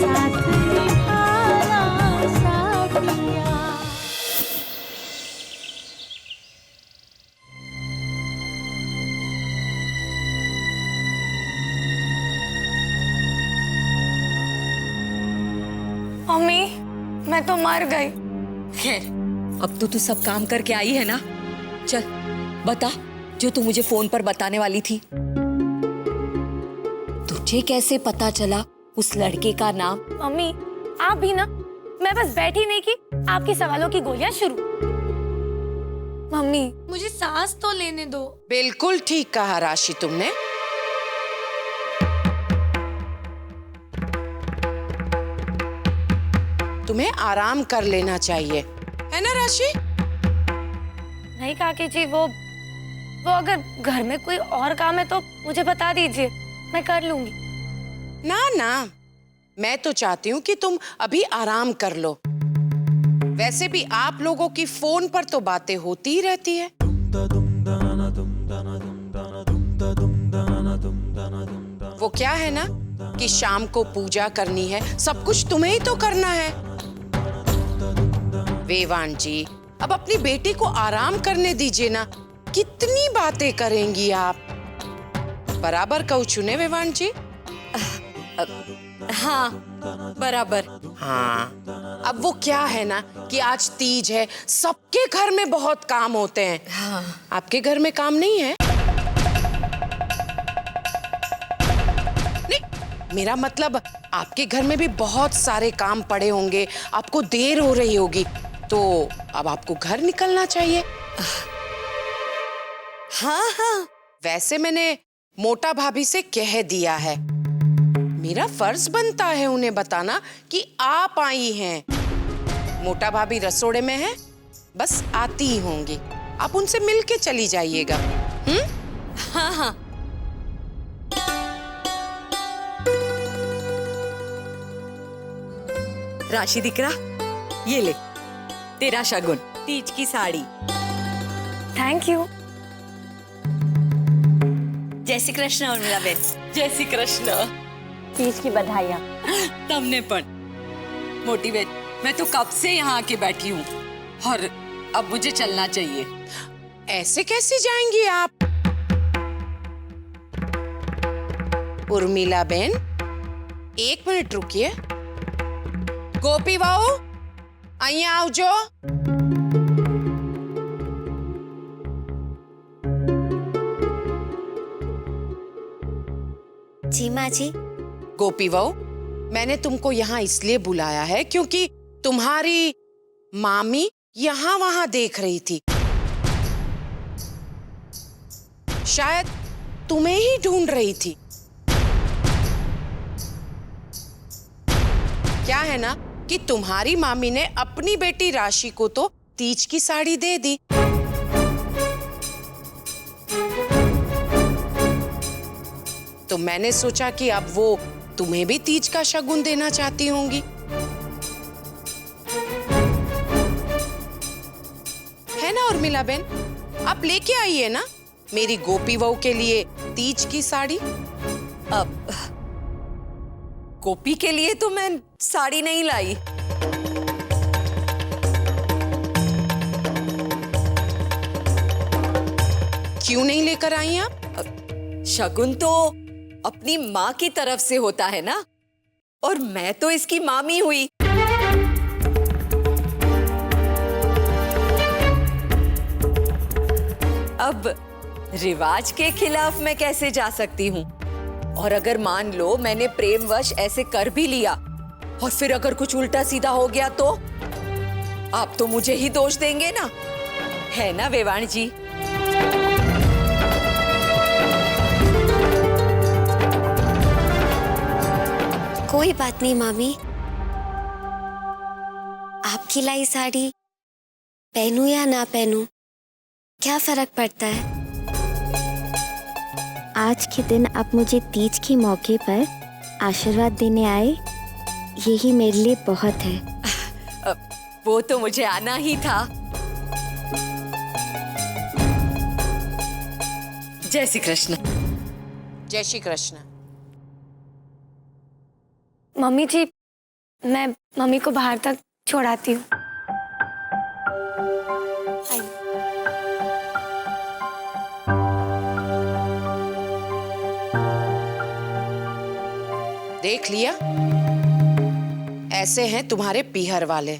साथ निभाना साथिया। मम्मी, मैं तो मर गई। खैर, अब तो तू सब काम करके आई है ना। चल बता जो तू मुझे फोन पर बताने वाली थी। तुझे कैसे पता चला उस लड़के का नाम? मम्मी, आप भी ना, मैं बस बैठी नहीं की आपके सवालों की गोलियां शुरू। मम्मी, मुझे सांस तो लेने दो। बिल्कुल ठीक कहा राशि तुमने। तुम्हें आराम कर लेना चाहिए, है ना राशि? नहीं काकी जी, वो अगर घर में कोई और काम है तो मुझे बता दीजिए, मैं कर लूंगी। ना ना, मैं तो चाहती हूँ कि तुम अभी आराम कर लो। वैसे भी आप लोगों की फोन पर तो बातें होती ही रहती है। वो क्या है ना कि शाम को पूजा करनी है, सब कुछ तुम्हें ही तो करना है। वेवान जी, अब अपनी बेटी को आराम करने दीजिए ना। कितनी बातें करेंगी आप? बराबर कहूँ चुने वेवान जी? हाँ बराबर। हाँ, अब वो क्या है ना कि आज तीज है, सबके घर में बहुत काम होते हैं। हाँ। आपके घर में काम नहीं है? नहीं, मेरा मतलब आपके घर में भी बहुत सारे काम पड़े होंगे, आपको देर हो रही होगी, तो अब आपको घर निकलना चाहिए। हाँ हाँ, वैसे मैंने मोटा भाभी से कह दिया है, मेरा फर्ज बनता है उन्हें बताना कि आप आई हैं। मोटा भाभी रसोड़े में है, बस आती ही होंगी, आप उनसे मिलके चली जाइएगा। हाँ हाँ। राशि दिकरा, ये ले तेरा शगुन, तीज की साड़ी। Thank you. जय श्री कृष्ण उर्मिला बेन। जय श्री कृष्ण। तीज की बधाइयाँ। तुमने पण मोटी बेन, मैं तो कब से यहाँ आके बैठी हूँ और अब मुझे चलना चाहिए। ऐसे कैसे जाएंगी आप? उर्मिला बेन, 1 मिनट रुकिए। गोपी बहू, અહીંયા આવજો। जी माँ जी। गोपी बहू, मैंने तुमको यहाँ इसलिए बुलाया है क्योंकि तुम्हारी मामी यहाँ वहां देख रही थी। शायद तुम्हें ही ढूंढ रही थी। क्या है ना कि तुम्हारी मामी ने अपनी बेटी राशि को तो तीज की साड़ी दे दी, तो मैंने सोचा कि अब वो तुम्हें भी तीज का शगुन देना चाहती होंगी, है ना उर्मिला बेन? आप लेके आइए ना मेरी गोपी बहू के लिए तीज की साड़ी। अब गोपी के लिए तो मैं साड़ी नहीं लाई। क्यों नहीं लेकर आई आप? शगुन तो अपनी माँ की तरफ से होता है ना, और मैं तो इसकी मामी हुई। अब रिवाज के खिलाफ मैं कैसे जा सकती हूँ? और अगर मान लो मैंने प्रेमवश ऐसे कर भी लिया और फिर अगर कुछ उल्टा सीधा हो गया तो आप तो मुझे ही दोष देंगे ना, है ना वेवाण जी? कोई बात नहीं मामी, आपकी लाई साड़ी पहनूं या ना पहनूं क्या फर्क पड़ता है। आज के दिन आप मुझे तीज के मौके पर आशीर्वाद देने आए, यही मेरे लिए बहुत है। वो तो मुझे आना ही था। जय श्री कृष्ण। जय श्री कृष्ण। मम्मी जी, मैं मम्मी को बाहर तक छोड़ाती हूँ। आइए। देख लिया, ऐसे हैं तुम्हारे पीहर वाले।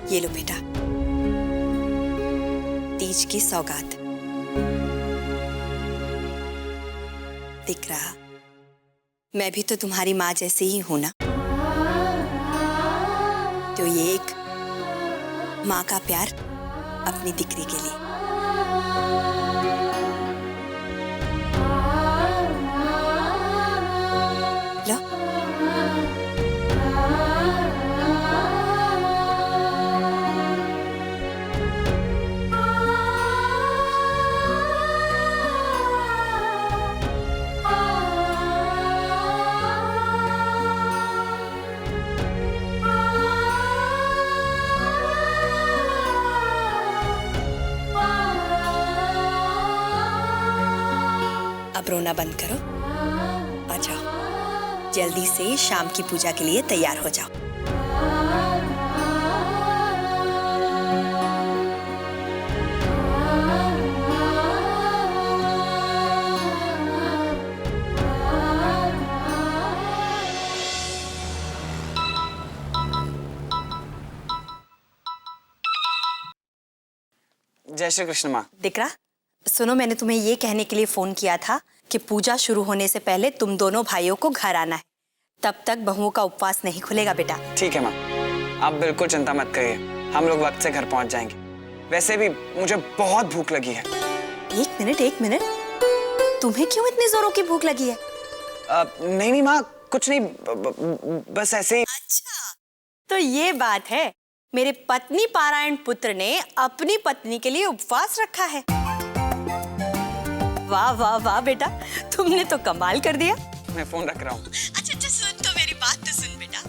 ये लो बेटा, तीज की सौगात। दिख रहा, मैं भी तो तुम्हारी माँ जैसे ही हूं ना, तो ये एक माँ का प्यार अपनी दिकरी के लिए। लो। अब रोना बंद करो और जाओ, जल्दी से शाम की पूजा के लिए तैयार हो जाओ। जय श्री कृष्ण माँ। दिकरा, सुनो, मैंने तुम्हें ये कहने के लिए फोन किया था कि पूजा शुरू होने से पहले तुम दोनों भाइयों को घर आना है। तब तक बहुओं का उपवास नहीं खुलेगा बेटा। ठीक है माँ, आप बिल्कुल चिंता मत करिए, हम लोग वक्त से घर पहुँच जाएंगे। वैसे भी मुझे बहुत भूख लगी है। एक मिनट, तुम्हें क्यों इतनी जोरों की भूख लगी है? नहीं माँ, कुछ नहीं, बस ऐसे ही। अच्छा, तो ये बात है। मेरे पत्नी पारायण पुत्र ने अपनी पत्नी के लिए उपवास रखा है। वाह वाह वाह बेटा, तुमने तो कमाल कर दिया। मैं फोन रख रहा हूँ। अच्छा, सुन तो मेरी बात तो सुन बेटा।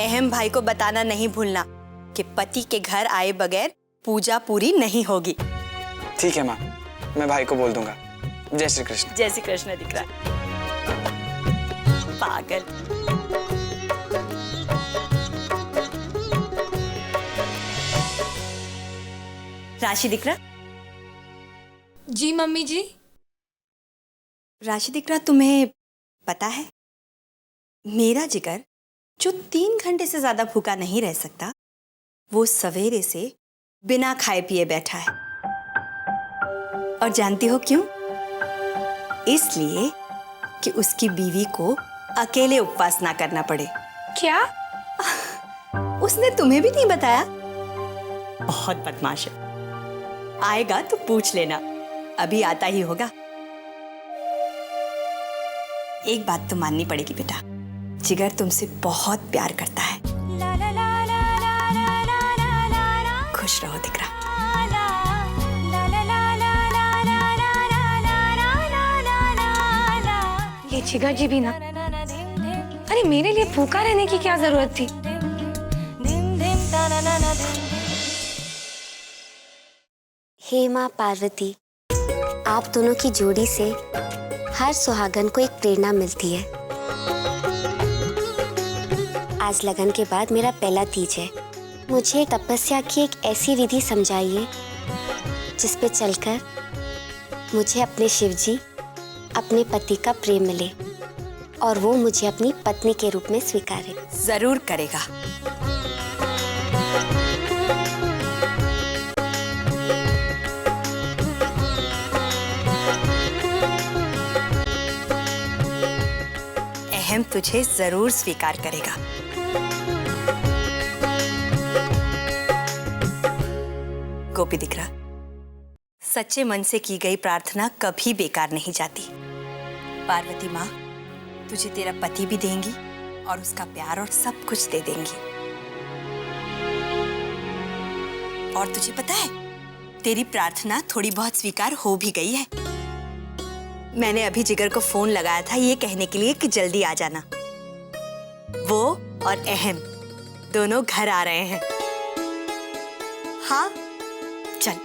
अहम भाई को बताना नहीं भूलना कि पति के घर आए बगैर पूजा पूरी नहीं होगी। ठीक है माँ, मैं भाई को बोल दूंगा। जय श्री कृष्ण। जय श्री कृष्ण। दिख रहा पागल। राशि दिख रहा? जी मम्मी जी। राशि दिख रहा, तुम्हें पता है मेरा जिगर जो 3 घंटे से ज्यादा भूखा नहीं रह सकता, वो सवेरे से बिना खाए पिए बैठा है। और जानती हो क्यों? इसलिए कि उसकी बीवी को अकेले उपवास ना करना पड़े। क्या? उसने तुम्हें भी नहीं बताया? बहुत बदमाश है। आएगा तो पूछ लेना, अभी आता ही होगा। एक बात तो माननी पड़ेगी बेटा, जिगर तुमसे बहुत प्यार करता है। खुश रहो दिकरा। ये जिगर जी भी ना, अरे मेरे लिए भूखा रहने की क्या जरूरत थी? हे माँ पार्वती, आप दोनों की जोड़ी से हर सुहागन को एक प्रेरणा मिलती है। आज लगन के बाद मेरा पहला तीज है। मुझे तपस्या की एक ऐसी विधि समझाइए जिस पे चलकर मुझे अपने शिवजी, अपने पति का प्रेम मिले और वो मुझे अपनी पत्नी के रूप में स्वीकारे। जरूर करेगा। अहम तुझे जरूर स्वीकार करेगा। गोपी दिकरा, सच्चे मन से की गई प्रार्थना कभी बेकार नहीं जाती। पार्वती माँ तुझे तेरा पति भी देंगी और उसका प्यार और सब कुछ दे देंगी। और तुझे पता है, तेरी प्रार्थना थोड़ी बहुत स्वीकार हो भी गई है। मैंने अभी जिगर को फोन लगाया था ये कहने के लिए कि जल्दी आ जाना। वो और अहम दोनों घर आ रहे हैं। हाँ चल,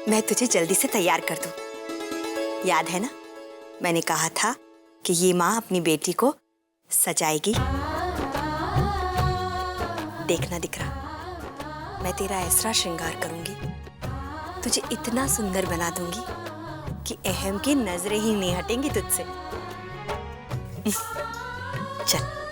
मैं तुझे जल्दी से तैयार कर दूं। याद है ना, मैंने कहा था कि ये माँ अपनी बेटी को सजाएगी। देखना दिख रहा, मैं तेरा ऐसा श्रृंगार करूंगी, तुझे इतना सुंदर बना दूंगी कि अहम की नजरें ही नहीं हटेंगी तुझसे। चल।